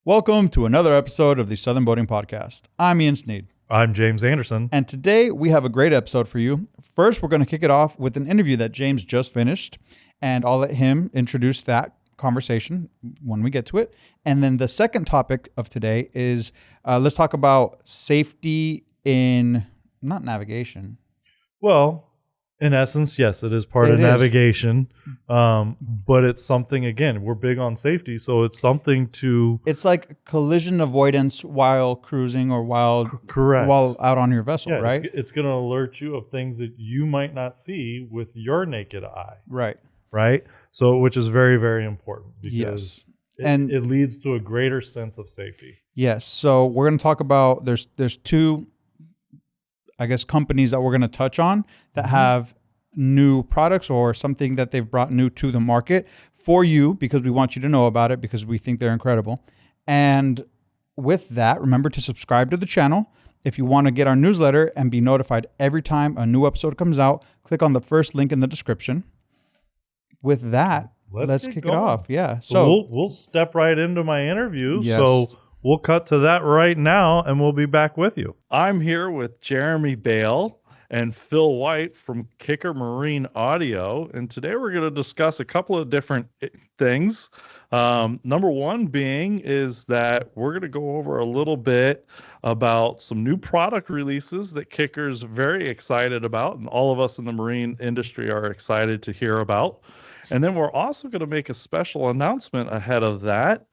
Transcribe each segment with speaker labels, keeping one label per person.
Speaker 1: Welcome to another episode of the Southern Boating Podcast. I'm Ian Sneed.
Speaker 2: I'm James Anderson.
Speaker 1: And today we have a great episode for you. First, we're going to kick it off with an interview that James just finished, and I'll let him introduce that conversation when we get to it. And then the second topic of today is let's talk about safety in, not navigation.
Speaker 2: Well, in essence, yes, it is part of navigation, but it's something, again, we're big on safety, so it's something to...
Speaker 1: It's like collision avoidance while cruising or while out on your vessel,
Speaker 2: yeah,
Speaker 1: right?
Speaker 2: It's going to alert you of things that you might not see with your naked eye.
Speaker 1: Right.
Speaker 2: So, which is very, very important because
Speaker 1: yes.
Speaker 2: it leads to a greater sense of safety.
Speaker 1: Yes. So we're going to talk about, there's two, I guess, companies that we're going to touch on that have new products or something that they've brought new to the market for you, because we want you to know about it because we think they're incredible. And with that, remember to subscribe to the channel. If you want to get our newsletter and be notified every time a new episode comes out, click on the first link in the description. With that, let's kick it off. Yeah.
Speaker 2: So we'll step right into my interview.
Speaker 1: Yes.
Speaker 2: So we'll cut to that right now, and we'll be back with you. I'm here with Jeremy Bale and Phil White from Kicker Marine Audio, and today we're going to discuss a couple of different things. Number one being is that we're going to go over a little bit about some new product releases that Kicker's very excited about, and all of us in the marine industry are excited to hear about. And then we're also going to make a special announcement ahead of that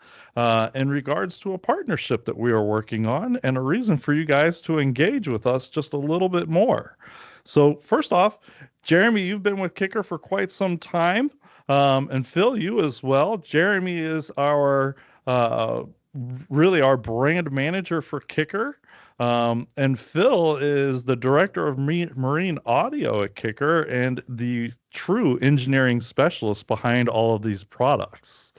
Speaker 2: in regards to a partnership that we are working on and a reason for you guys to engage with us just a little bit more. So first off, Jeremy, you've been with Kicker for quite some time, and Phil, you as well. Jeremy is our really our brand manager for Kicker. And Phil is the director of marine audio at Kicker and the true engineering specialist behind all of these products.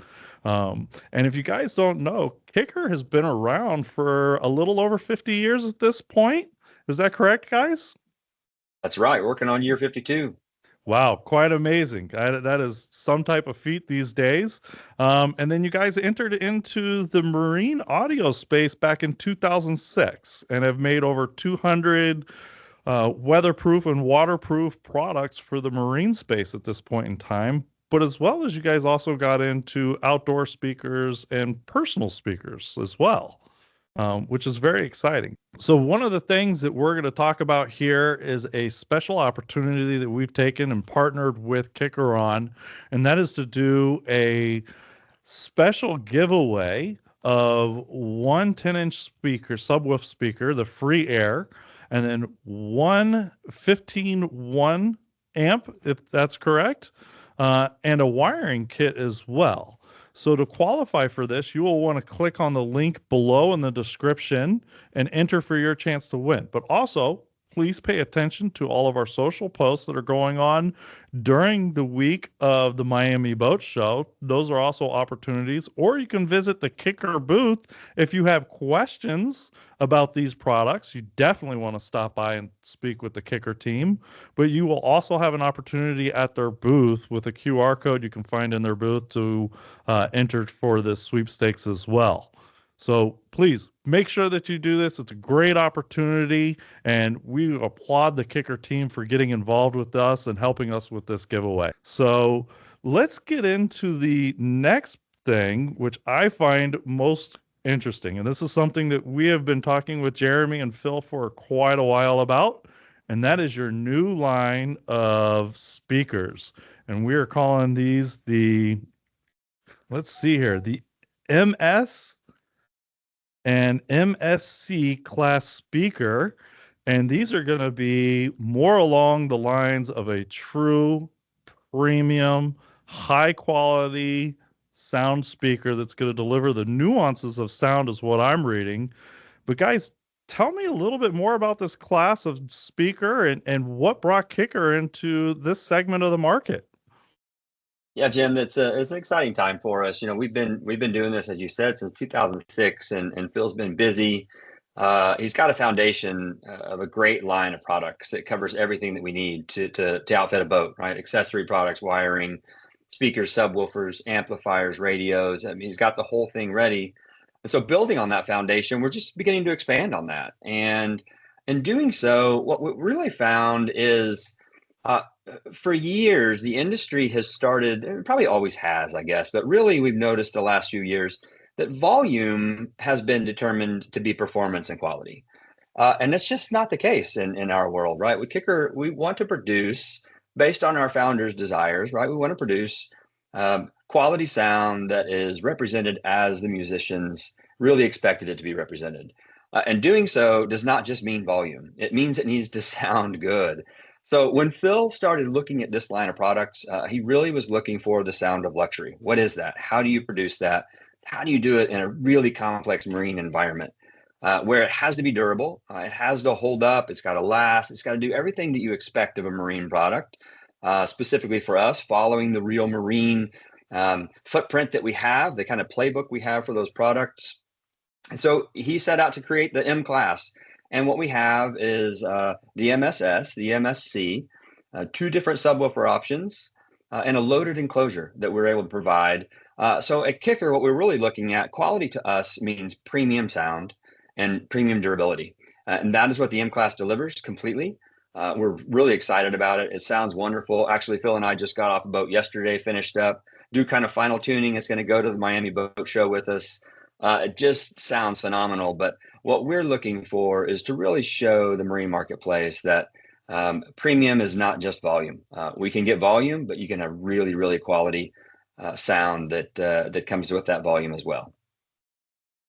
Speaker 2: And if you guys don't know, Kicker has been around for a little over 50 years at this point. Is that correct, guys?
Speaker 3: That's right. Working on year 52.
Speaker 2: Wow, quite amazing. That is some type of feat these days. And then you guys entered into the marine audio space back in 2006 and have made over 200 weatherproof and waterproof products for the marine space at this point in time. But as well as you guys also got into outdoor speakers and personal speakers as well. Which is very exciting. So one of the things that we're going to talk about here is a special opportunity that we've taken and partnered with Kicker on, and that is to do a special giveaway of one 10-inch speaker, subwoofer speaker, the free air, and then one 15-1 amp, if that's correct, and a wiring kit as well. So to qualify for this, you will want to click on the link below in the description and enter for your chance to win. But also, please pay attention to all of our social posts that are going on during the week of the Miami Boat Show. Those are also opportunities. Or you can visit the Kicker booth if you have questions about these products. You definitely want to stop by and speak with the Kicker team. But you will also have an opportunity at their booth with a QR code you can find in their booth to enter for this sweepstakes as well. So please make sure that you do this. It's a great opportunity, and we applaud the Kicker team for getting involved with us and helping us with this giveaway. So let's get into the next thing, which I find most interesting. And this is something that we have been talking with Jeremy and Phil for quite a while about, and that is your new line of speakers. And we are calling these the, let's see here, the MS and MSC class speaker, and these are going to be more along the lines of a true premium, high quality sound speaker that's going to deliver the nuances of sound is what I'm reading. But guys, tell me a little bit more about this class of speaker and what brought Kicker into this segment of the market.
Speaker 3: Yeah, Jim, it's an exciting time for us. You know, we've been doing this, as you said, since 2006, and Phil's been busy. He's got a foundation of a great line of products that covers everything that we need to outfit a boat, right? Accessory products, wiring, speakers, subwoofers, amplifiers, radios. I mean, he's got the whole thing ready. And so building on that foundation, we're just beginning to expand on that. And in doing so, what we really found is for years, the industry has started, it probably always has, I guess, but really we've noticed the last few years that volume has been determined to be performance and quality. And that's just not the case in our world, right? We want to produce based on our founders' desires, right? We want to produce quality sound that is represented as the musicians really expected it to be represented. And doing so does not just mean volume. It means it needs to sound good. So when Phil started looking at this line of products, he really was looking for the sound of luxury. What is that? How do you produce that? How do you do it in a really complex marine environment where it has to be durable? It has to hold up. It's got to last. It's got to do everything that you expect of a marine product. Specifically for us, following the real marine footprint that we have, the kind of playbook we have for those products. And so he set out to create the M class. And what we have is the MSS, the MSC, two different subwoofer options, and a loaded enclosure that we're able to provide. So at Kicker, what we're really looking at, quality to us means premium sound and premium durability. And that is what the M class delivers completely. We're really excited about it. It sounds wonderful. Actually, Phil and I just got off a boat yesterday, finished up, do kind of final tuning. It's going to go to the Miami Boat Show with us. It just sounds phenomenal. But what we're looking for is to really show the marine marketplace that premium is not just volume. We can get volume, but you can have really, really quality sound that comes with that volume as well.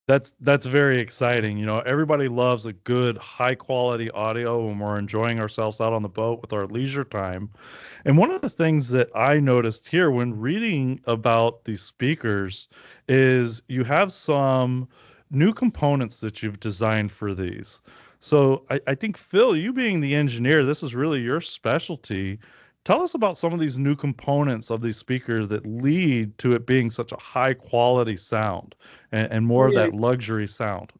Speaker 2: That's very exciting. You know, everybody loves a good high quality audio when we're enjoying ourselves out on the boat with our leisure time. And one of the things that I noticed here when reading about these speakers is you have some new components that you've designed for these. So I think, Phil, you being the engineer, this is really your specialty. Tell us about some of these new components of these speakers that lead to it being such a high quality sound and more of that luxury sound.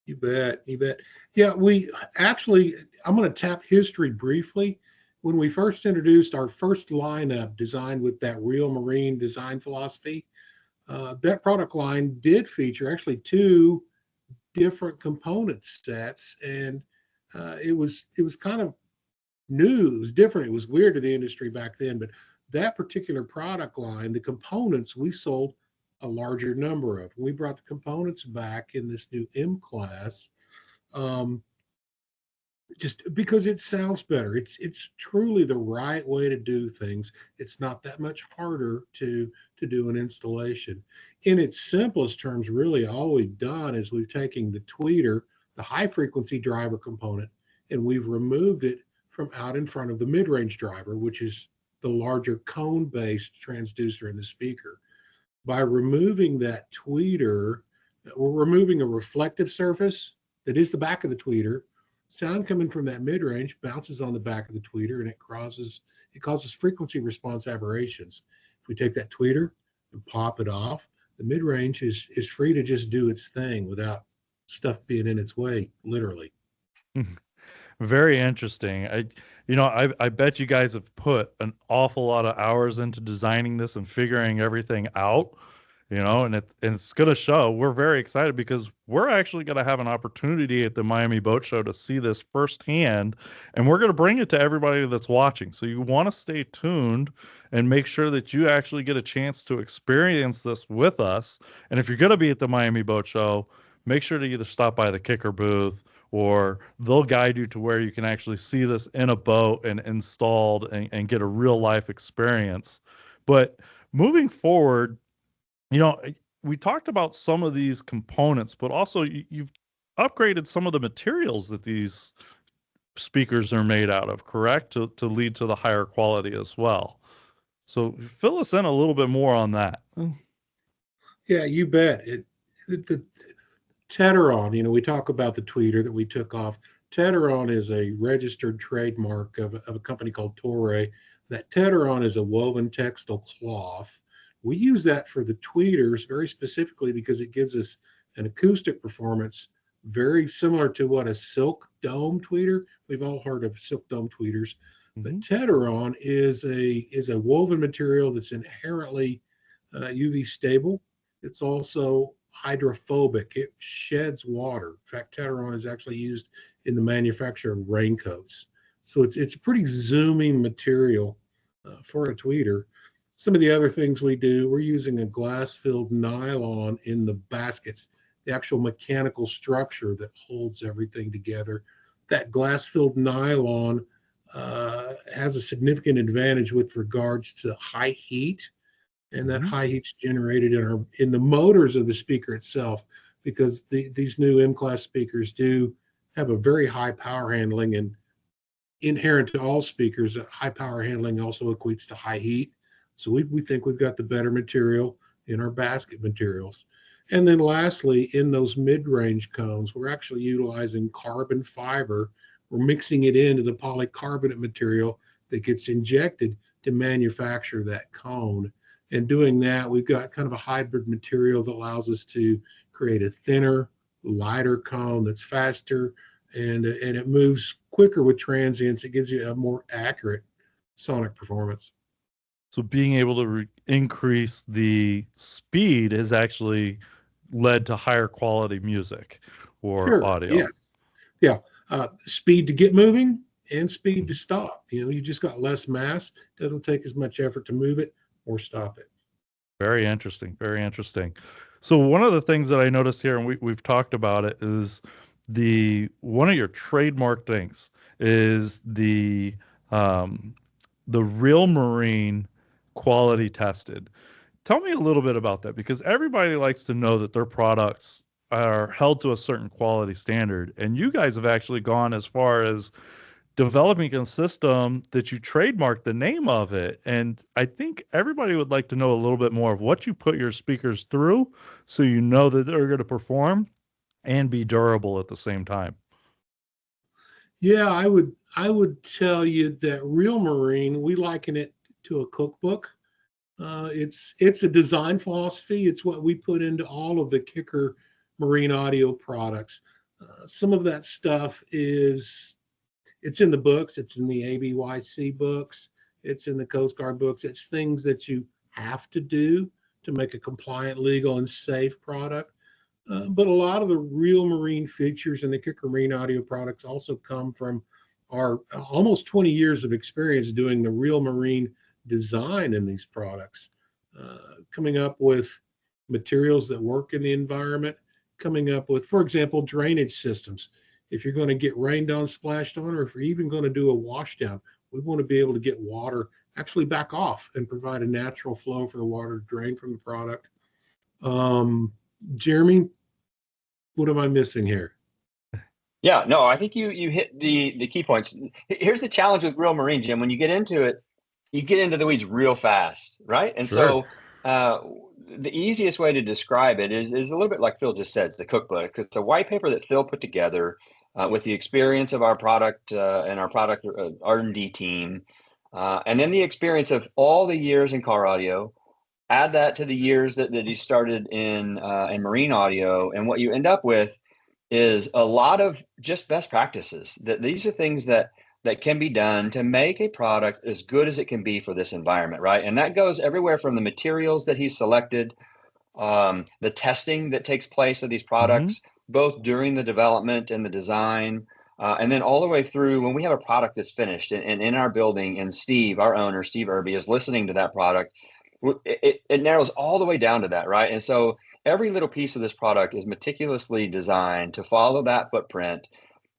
Speaker 4: You bet. You bet. Yeah, we actually, I'm going to tap history briefly. When we first introduced our first lineup designed with that real marine design philosophy, that product line did feature actually two different component sets. And it was kind of new. It was different. It was weird to the industry back then, but that particular product line, the components, we sold a larger number of. We brought the components back in this new M class, just because it sounds better. It's truly the right way to do things. It's not that much harder to do an installation. In its simplest terms, really all we've done is we've taken the tweeter, the high frequency driver component, and we've removed it from out in front of the mid-range driver, which is the larger cone-based transducer in the speaker. By removing that tweeter, we're removing a reflective surface that is the back of the tweeter. Sound coming from that mid-range bounces on the back of the tweeter, and it causes frequency response aberrations. If we take that tweeter and pop it off, the mid-range is free to just do its thing without stuff being in its way, literally.
Speaker 2: Very interesting. I bet you guys have put an awful lot of hours into designing this and figuring everything out, and it's going to show. We're very excited because we're actually going to have an opportunity at the Miami Boat Show to see this firsthand, and we're going to bring it to everybody that's watching. So you want to stay tuned and make sure that you actually get a chance to experience this with us. And if you're going to be at the Miami Boat Show, make sure to either stop by the Kicker booth, or they'll guide you to where you can actually see this in a boat and installed and get a real life experience. But moving forward, we talked about some of these components, but also you've upgraded some of the materials that these speakers are made out of, correct? To lead to the higher quality as well. So fill us in a little bit more on that.
Speaker 4: Yeah, you bet. The Teteron, we talk about the tweeter that we took off. Teteron is a registered trademark of a company called Torre. That Teteron is a woven textile cloth. We use that for the tweeters very specifically because it gives us an acoustic performance very similar to what a silk dome tweeter. We've all heard of silk dome tweeters. Mm-hmm. But Teteron is a woven material that's inherently UV stable. It's also hydrophobic. It sheds water. In fact, Teteron is actually used in the manufacture of raincoats. So it's a pretty zooming material for a tweeter. Some of the other things we do, we're using a glass-filled nylon in the baskets, the actual mechanical structure that holds everything together. That glass-filled nylon has a significant advantage with regards to high heat, and that high heat's generated in the motors of the speaker itself, because these new M-class speakers do have a very high power handling, and inherent to all speakers, high power handling also equates to high heat. So we think we've got the better material in our basket materials. And then lastly, in those mid-range cones, we're actually utilizing carbon fiber. We're mixing it into the polycarbonate material that gets injected to manufacture that cone. And doing that, we've got kind of a hybrid material that allows us to create a thinner, lighter cone that's faster, and it moves quicker with transients. It gives you a more accurate sonic performance.
Speaker 2: So being able to increase the speed has actually led to higher quality music or audio.
Speaker 4: Yes. Yeah. Speed to get moving and speed to stop. You just got less mass. Doesn't take as much effort to move it or stop it.
Speaker 2: Very interesting. Very interesting. So one of the things that I noticed here, and we've talked about it, is one of your trademark things is the real marine quality tested. Tell me a little bit about that, because everybody likes to know that their products are held to a certain quality standard. And you guys have actually gone as far as developing a system that you trademarked the name of it. And I think everybody would like to know a little bit more of what you put your speakers through, so you know that they're going to perform and be durable at the same time.
Speaker 4: Yeah, I would tell you that Real Marine, we liken it to a cookbook. It's a design philosophy. It's what we put into all of the Kicker marine audio products. Some of that stuff it's in the books. It's in the ABYC books. It's in the Coast Guard books. It's things that you have to do to make a compliant, legal, and safe product. But a lot of the Real Marine features in the Kicker marine audio products also come from our almost 20 years of experience doing the Real Marine design in these products, coming up with materials that work in the environment, coming up with, for example, drainage systems. If you're going to get rained on, splashed on, or if you're even going to do a wash down, we want to be able to get water actually back off and provide a natural flow for the water to drain from the product. Jeremy, what am I missing here?
Speaker 3: Yeah, no, I think you hit the key points. Here's the challenge with Real Marine, Jim. When you get into it, you get into the weeds real fast, right? And
Speaker 2: Sure.
Speaker 3: so the easiest way to describe it is a little bit like Phil just said. It's the cookbook, because it's a white paper that Phil put together with the experience of our product and our product R&D team, and then the experience of all the years in car audio. Add that to the years that he started in marine audio, and what you end up with is a lot of just best practices. That these are things that can be done to make a product as good as it can be for this environment, right? And that goes everywhere from the materials that he's selected, the testing that takes place of these products, both during the development and the design, and then all the way through when we have a product that's finished and in our building, and Steve, our owner, Steve Irby, is listening to that product. It narrows all the way down to that, right? And so every little piece of this product is meticulously designed to follow that footprint,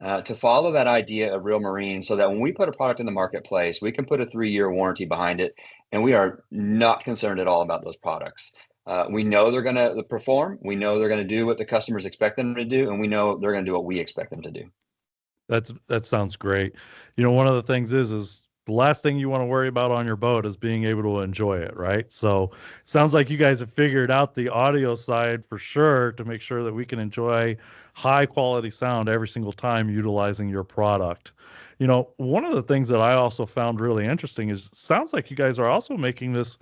Speaker 3: to follow that idea of Real Marine, so that when we put a product in the marketplace, we can put a 3-year warranty behind it, and we are not concerned at all about those products. We know they're going to perform. We know they're going to do what the customers expect them to do, and we know they're going to do what we expect them to do.
Speaker 2: That sounds great. One of the things is the last thing you want to worry about on your boat is being able to enjoy it, right? So it sounds like you guys have figured out the audio side for sure to make sure that we can enjoy high quality sound every single time utilizing your product. One of the things that I also found really interesting is it sounds like you guys are also making this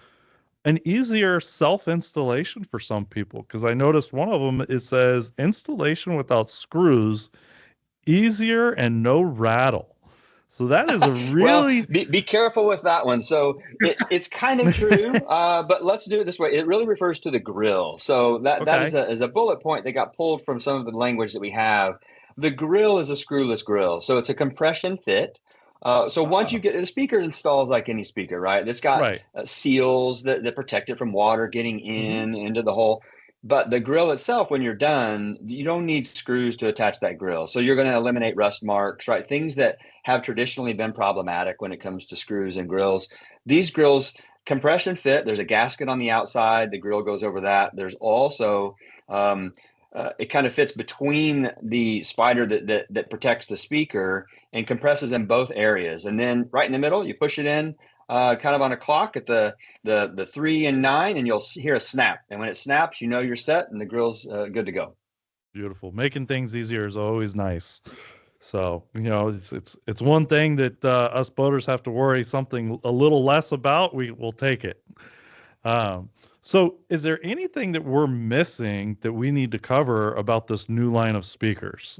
Speaker 2: an easier self-installation for some people, because I noticed one of them, it says installation without screws, easier and no rattle. So that is a
Speaker 3: Well,
Speaker 2: really
Speaker 3: be careful with that one. So it's kind of true, but let's do it this way. It really refers to the grill. So that
Speaker 2: okay.
Speaker 3: is a bullet point that got pulled from some of the language that we have. The grill is a screwless grill, so it's a compression fit. So once you
Speaker 2: Oh,
Speaker 3: get the speaker installs like any speaker, right? It's got
Speaker 2: right.
Speaker 3: seals that protect it from water getting
Speaker 2: Hmm.
Speaker 3: into the hole. But the grill itself, when you're done, you don't need screws to attach that grill. So you're going to eliminate rust marks, right? Things that have traditionally been problematic when it comes to screws and grills. These grills compression fit. There's a gasket on the outside. The grill goes over that. There's also it kind of fits between the spider that protects the speaker and compresses in both areas. And then right in the middle, you push it in kind of on a clock at the 3 and 9, and you'll hear a snap. And when it snaps, you know you're set, and the grill's good to go.
Speaker 2: Beautiful. Making things easier is always nice. So, it's one thing that us boaters have to worry something a little less about. We will take it. Um, so is there anything that we're missing that we need to cover about this new line of speakers?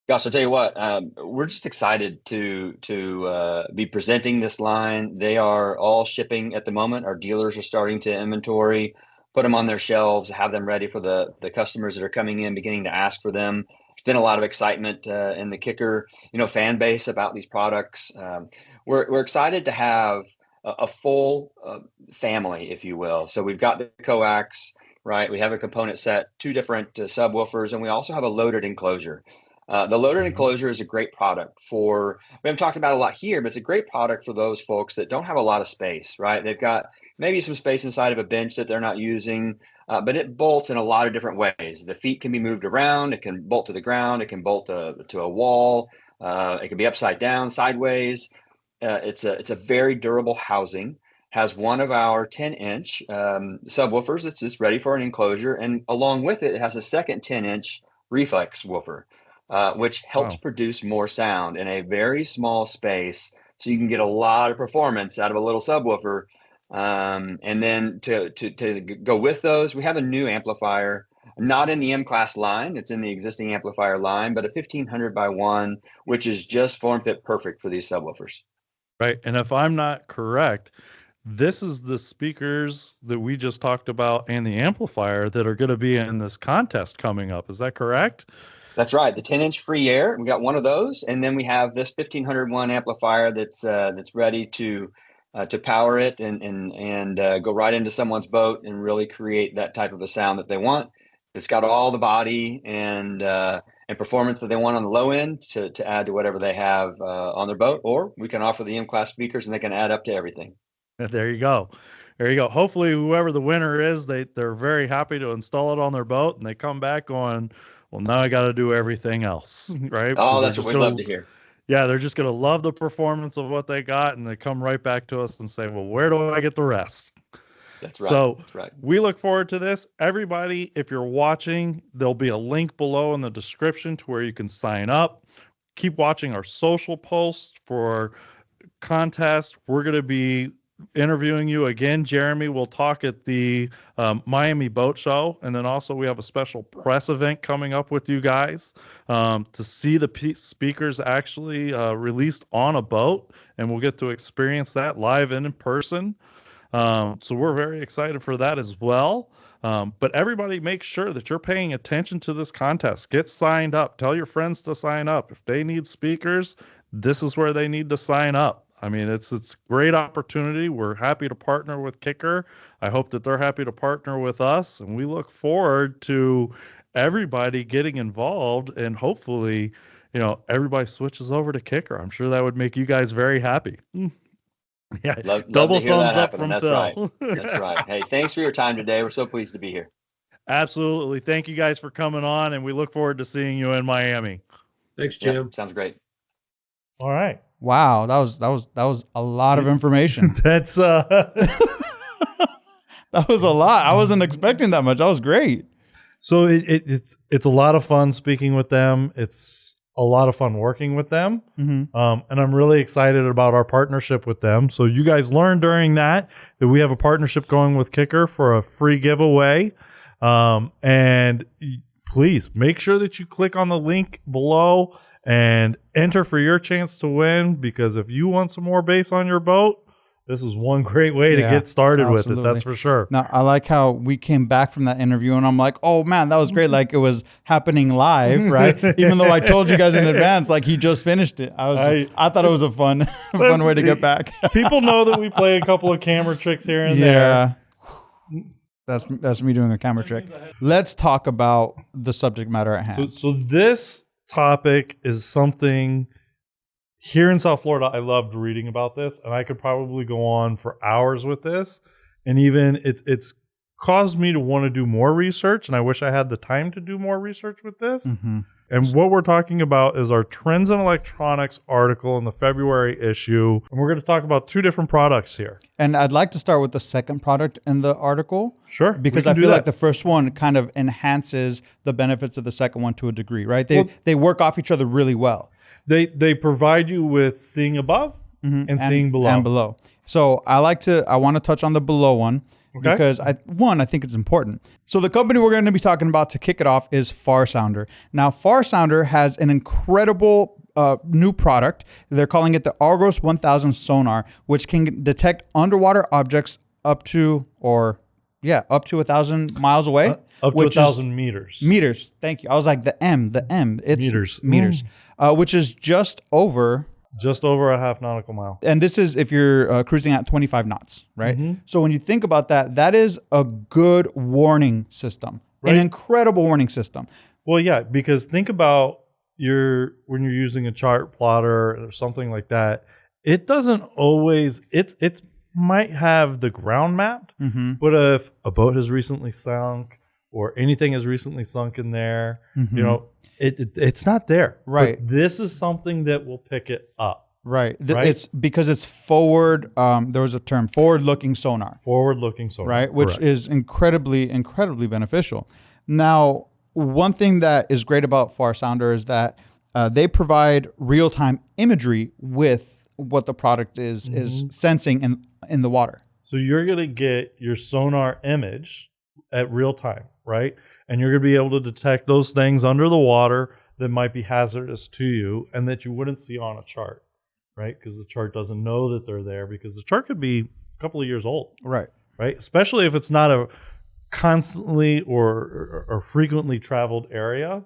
Speaker 3: Gosh, I'll tell you what, we're just excited to be presenting this line. They are all shipping at the moment. Our dealers are starting to inventory, put them on their shelves, have them ready for the customers that are coming in, beginning to ask for them. There's been a lot of excitement in the Kicker, fan base about these products. We're excited to have a full family, if you will. So we've got the coax, right? We have a component set, 2 different subwoofers, and we also have a loaded enclosure. The loaded
Speaker 2: Mhm.
Speaker 3: enclosure is a great product we haven't talked about it a lot here, but it's a great product for those folks that don't have a lot of space, right? They've got maybe some space inside of a bench that they're not using, but it bolts in a lot of different ways. The feet can be moved around. It can bolt to the ground. It can bolt to a wall. It can be upside down, sideways. It's a very durable housing. Has one of our 10-inch subwoofers that's just ready for an enclosure, and along with it, it has a second 10-inch reflex woofer, which helps
Speaker 2: Wow.
Speaker 3: produce more sound in a very small space. So you can get a lot of performance out of a little subwoofer. And then to go with those, we have a new amplifier, not in the M class line. It's in the existing amplifier line, but a 1500 by 1, which is just form fit perfect for these subwoofers.
Speaker 2: Right. And if I'm not correct, this is the speakers that we just talked about and the amplifier that are going to be in this contest coming up. Is that correct?
Speaker 3: That's right. The 10-inch free air. We got one of those, and then we have this 1501 amplifier that's ready to power it and go right into someone's boat and really create that type of a sound that they want. It's got all the body and performance that they want on the low end to add to whatever they have on their boat, or we can offer the M-class speakers and they can add up to everything.
Speaker 2: There you go. There you go. Hopefully, whoever the winner is, they're very happy to install it on their boat, and they come back going, well, now I got to do everything else, right?
Speaker 3: Oh,
Speaker 2: Because they're
Speaker 3: that's what
Speaker 2: just
Speaker 3: we'd
Speaker 2: gonna,
Speaker 3: love to hear.
Speaker 2: yeah, they're just gonna love the performance of what they got, and they come right back to us and say, well, where do I get the rest?
Speaker 3: That's right.
Speaker 2: So
Speaker 3: That's right.
Speaker 2: we look forward to this. Everybody, if you're watching, there'll be a link below in the description to where you can sign up. Keep watching our social posts for contest. We're going to be interviewing you again, Jeremy. We'll talk at the Miami Boat Show, and then also we have a special press event coming up with you guys to see the speakers actually released on a boat, and we'll get to experience that live and in person. So we're very excited for that as well. But everybody, make sure that you're paying attention to this contest. Get signed up. Tell your friends to sign up. If they need speakers, this is where they need to sign up. I mean, it's a great opportunity. We're happy to partner with Kicker. I hope that they're happy to partner with us, and we look forward to everybody getting involved, and hopefully, everybody switches over to Kicker. I'm sure that would make you guys very happy. Yeah,
Speaker 3: Love
Speaker 2: double
Speaker 3: to hear that
Speaker 2: thumbs up
Speaker 3: happening.
Speaker 2: from
Speaker 3: That's
Speaker 2: Phil.
Speaker 3: right. That's right. Hey, thanks for your time today. We're so pleased to be here.
Speaker 2: Absolutely. Thank you guys for coming on, and we look forward to seeing you in Miami.
Speaker 4: Thanks, Jim.
Speaker 3: Yep, sounds great.
Speaker 5: All right.
Speaker 1: Wow, that was a lot of information.
Speaker 5: That's
Speaker 1: That was a lot. I wasn't expecting that much. That was great.
Speaker 5: so it's a lot of fun speaking with them. It's a lot of fun working with them.
Speaker 1: Mm-hmm.
Speaker 5: And I'm really excited about our partnership with them. So you guys learned during that we have a partnership going with Kicker for a free giveaway. And please make sure that you click on the link below and enter for your chance to win, because if you want some more bass on your boat, this is one great way to get started with it. That's for sure.
Speaker 1: Now, I like how we came back from that interview and I'm like, oh man, that was great. Like it was happening live, right? Even though I told you guys in advance, like he just finished it. I thought it was a fun way to get back.
Speaker 5: People know that we play a couple of camera tricks here and there.
Speaker 1: That's me doing a camera trick. Let's talk about the subject matter at hand.
Speaker 5: So this topic is something here in South Florida. I loved reading about this, and I could probably go on for hours with this. And even it's caused me to want to do more research, and I wish I had the time to do more research with this.
Speaker 1: Mm-hmm.
Speaker 5: And what we're talking about is our Trends in Electronics article in the February issue. And we're going to talk about 2 different products here.
Speaker 1: And I'd like to start with the second product in the article.
Speaker 5: Sure.
Speaker 1: Because I feel like the first one kind of enhances the benefits of the second one to a degree, right? They work off each other really well.
Speaker 5: They provide you with seeing above and seeing below.
Speaker 1: And below. So I want to touch on the below one.
Speaker 5: Okay.
Speaker 1: Because I think it's important. So the company we're going to be talking about to kick it off is FarSounder. Now, FarSounder has an incredible new product. They're calling it the Argos 1000 Sonar, which can detect underwater objects up to 1,000 miles away.
Speaker 5: Up to 1,000 meters.
Speaker 1: Meters. Thank you. I was like the M. It's meters. Which is just over
Speaker 5: a half nautical mile.
Speaker 1: And this is if you're cruising at 25 knots, right?
Speaker 5: Mm-hmm.
Speaker 1: So when you think about that, that is a good warning system, an incredible warning system.
Speaker 5: Well, yeah, because think about when you're using a chart plotter or something like that, it doesn't always, it's might have the ground mapped, but if a boat has recently sunk or anything has recently sunk in there, it's not there.
Speaker 1: Right.
Speaker 5: But this is something that will pick it up.
Speaker 1: Right. It's because it's forward. There was a term, forward-looking sonar.
Speaker 5: Forward-looking sonar.
Speaker 1: Right. Which is incredibly, incredibly beneficial. Now, one thing that is great about FarSounder is that they provide real-time imagery with what the product is sensing in the water.
Speaker 5: So you're going to get your sonar image at real time, right? And you're going to be able to detect those things under the water that might be hazardous to you and that you wouldn't see on a chart, right? Because the chart doesn't know that they're there, because the chart could be a couple of years old.
Speaker 1: Right.
Speaker 5: Right? Especially if it's not a constantly or frequently traveled area.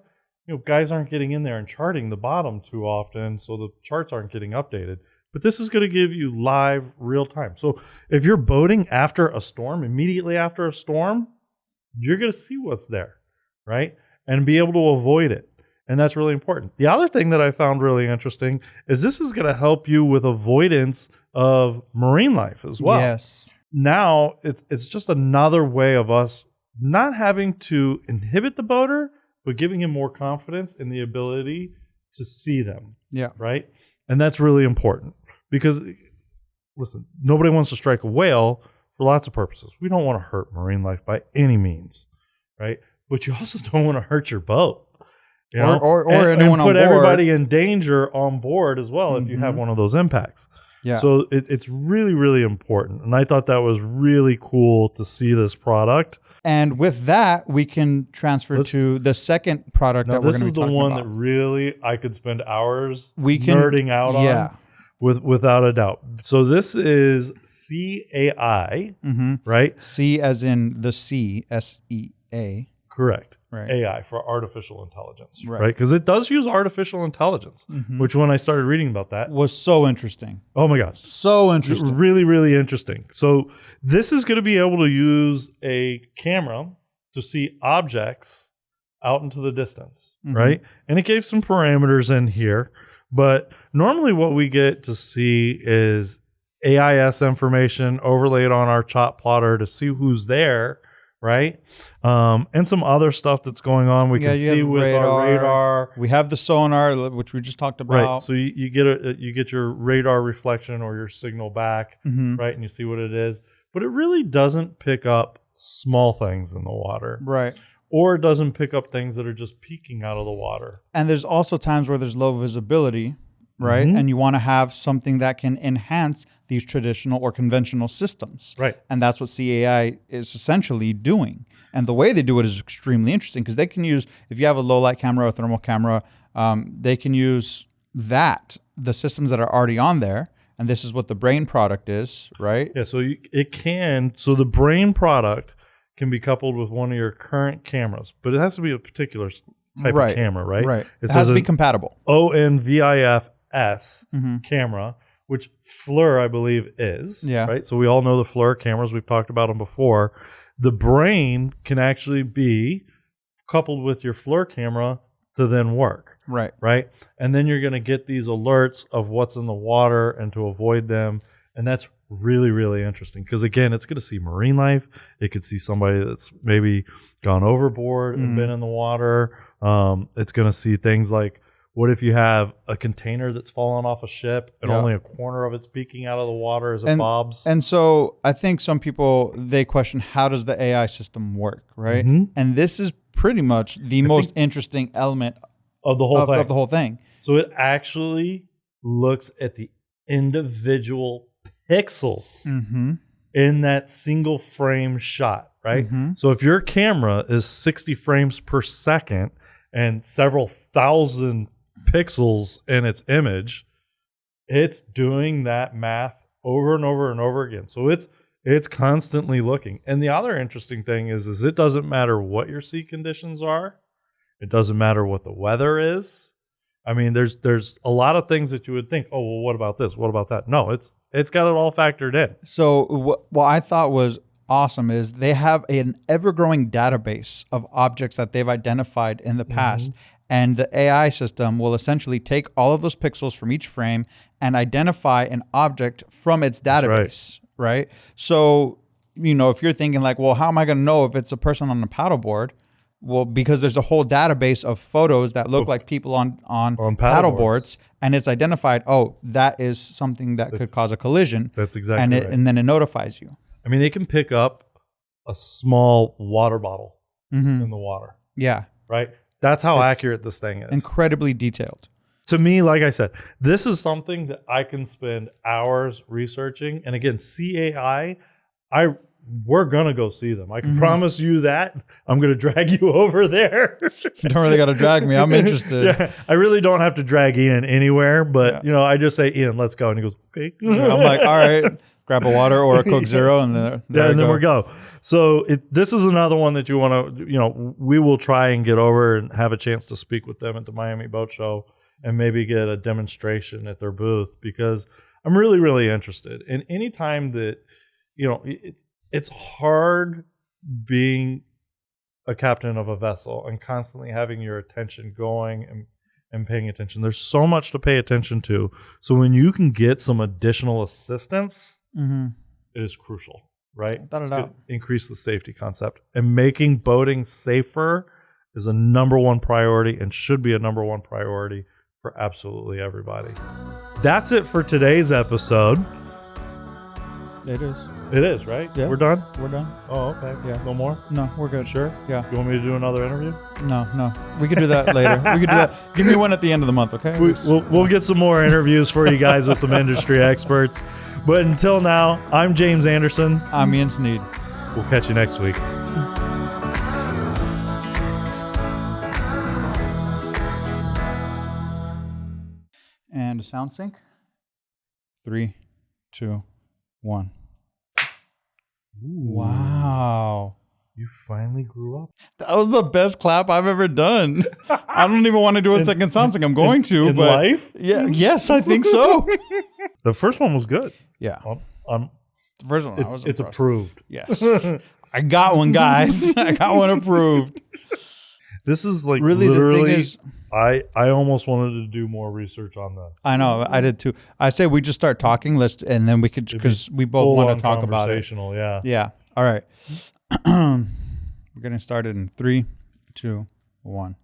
Speaker 5: Guys aren't getting in there and charting the bottom too often, so the charts aren't getting updated. But this is going to give you live real time. So if you're boating after a storm, immediately after a storm, you're going to see what's there, right? And be able to avoid it. And that's really important. The other thing that I found really interesting is this is going to help you with avoidance of marine life as well.
Speaker 1: Yes.
Speaker 5: Now, it's just another way of us not having to inhibit the boater, but giving him more confidence in the ability to see them.
Speaker 1: Yeah.
Speaker 5: Right? And that's really important. Because, listen, nobody wants to strike a whale for lots of purposes. We don't want to hurt marine life by any means, right? But you also don't want to hurt your boat.
Speaker 1: Or anyone
Speaker 5: and
Speaker 1: on
Speaker 5: put
Speaker 1: board.
Speaker 5: everybody in danger on board as well if you have one of those impacts.
Speaker 1: Yeah.
Speaker 5: So it's really, really important. And I thought that was really cool to see this product.
Speaker 1: And with that, we can transfer to the second product that we're going to be talking about.
Speaker 5: This is the one that really I could spend hours nerding out on. Without a doubt. So this is CAI, right?
Speaker 1: C as in the C, SEA.
Speaker 5: Correct.
Speaker 1: Right.
Speaker 5: AI for artificial intelligence, right? Because it does use artificial intelligence, which when I started reading about that
Speaker 1: was so interesting.
Speaker 5: Oh my gosh.
Speaker 1: So interesting.
Speaker 5: Really, really interesting. So this is going to be able to use a camera to see objects out into the distance, right? And it gave some parameters in here. But normally what we get to see is AIS information overlaid on our chop plotter to see who's there, right? And some other stuff that's going on. We can see with our radar.
Speaker 1: We have the sonar, which we just talked about.
Speaker 5: Right. So you get your radar reflection or your signal back, right? And you see what it is. But it really doesn't pick up small things in the water.
Speaker 1: Right.
Speaker 5: Or it doesn't pick up things that are just peeking out of the water.
Speaker 1: And there's also times where there's low visibility, right? And you want to have something that can enhance these traditional or conventional systems.
Speaker 5: Right.
Speaker 1: And that's what CAI is essentially doing. And the way they do it is extremely interesting because they can use, if you have a low light camera or thermal camera, they can use the systems that are already on there. And this is what the Brain product is, right?
Speaker 5: Yeah, so so the Brain product can be coupled with one of your current cameras, but it has to be a particular type of camera, right?
Speaker 1: Right. It has to be compatible.
Speaker 5: ONVIF-S camera, which FLIR, I believe, is.
Speaker 1: Yeah.
Speaker 5: Right. So we all know the FLIR cameras. We've talked about them before. The Brain can actually be coupled with your FLIR camera to then work.
Speaker 1: Right.
Speaker 5: Right. And then you're going to get these alerts of what's in the water and to avoid them. And that's really, really interesting because, again, it's going to see marine life. It could see somebody that's maybe gone overboard and been in the water. It's going to see things like, what if you have a container that's fallen off a ship and only a corner of it's peeking out of the water as it bobs?
Speaker 1: And so I think some people, they question, how does the AI system work, right? And this is pretty much the most interesting element
Speaker 5: of the whole
Speaker 1: thing.
Speaker 5: So it actually looks at the individual pixels in that single frame shot, right? So if your camera is 60 frames per second and several thousand pixels in its image, it's doing that math over and over and over again. So it's constantly looking. And the other interesting thing is it doesn't matter what your sea conditions are. It doesn't matter what the weather is. I mean, there's a lot of things that you would think, oh, well, what about this? What about that? No, it's got it all factored in.
Speaker 1: So what I thought was awesome is they have an ever-growing database of objects that they've identified in the past. And the AI system will essentially take all of those pixels from each frame and identify an object from its database, right? So, if you're thinking like, well, how am I going to know if it's a person on a paddleboard? Well, because there's a whole database of photos that look like people on paddleboards, and it's identified, oh, that is something that could cause a collision.
Speaker 5: That's exactly right.
Speaker 1: And then it notifies you.
Speaker 5: I mean, it can pick up a small water bottle in the water.
Speaker 1: Yeah.
Speaker 5: Right? That's how accurate this thing is.
Speaker 1: Incredibly detailed.
Speaker 5: To me, like I said, this is something that I can spend hours researching. And again, CAI, we're going to go see them. I can promise you that. I'm going to drag you over there.
Speaker 1: You don't really got to drag me. I'm interested.
Speaker 5: Yeah, I really don't have to drag Ian anywhere, but I just say, Ian, let's go. And he goes, okay.
Speaker 1: I'm like, all right, grab a water or a Coke Zero. And then
Speaker 5: we go. So this is another one that you want to, we will try and get over and have a chance to speak with them at the Miami Boat Show and maybe get a demonstration at their booth, because I'm really, really interested. And anytime that, it's hard being a captain of a vessel and constantly having your attention going and paying attention. There's so much to pay attention to. So when you can get some additional assistance, it is crucial, right?
Speaker 1: Without a doubt.
Speaker 5: Increase the safety concept. And making boating safer is a number one priority and should be a number one priority for absolutely everybody. That's it for today's episode.
Speaker 1: It is.
Speaker 5: It is, right?
Speaker 1: Yeah.
Speaker 5: We're done?
Speaker 1: We're done.
Speaker 5: Oh, okay.
Speaker 1: Yeah.
Speaker 5: No more?
Speaker 1: No, we're good.
Speaker 5: Sure?
Speaker 1: Yeah.
Speaker 5: You want me to do another interview?
Speaker 1: No. We could do that later. We could do that. Give me one at the end of the month, okay?
Speaker 5: We'll get some more interviews for you guys with some industry experts. But until now, I'm James Anderson.
Speaker 1: I'm Ian Sneed.
Speaker 5: We'll catch you next week.
Speaker 1: And a sound sync. 3, 2, 1. Wow.
Speaker 5: You finally grew up.
Speaker 1: That was the best clap I've ever done. I don't even want to do a second sound sync. I'm going to.
Speaker 5: In
Speaker 1: but
Speaker 5: life?
Speaker 1: Yeah. Yes, I think so.
Speaker 5: The first one was good.
Speaker 1: Yeah. The first one,
Speaker 5: it's
Speaker 1: impressed.
Speaker 5: approved.
Speaker 1: Yes. I got one, guys. I got one approved.
Speaker 5: This is like
Speaker 1: really,
Speaker 5: literally,
Speaker 1: the thing is,
Speaker 5: I almost wanted to do more research on this.
Speaker 1: I know, I did too. I say we just start talking, and then we could, because we both want to talk about it.
Speaker 5: Yeah.
Speaker 1: Yeah. All right. We're getting started in 3, 2, 1.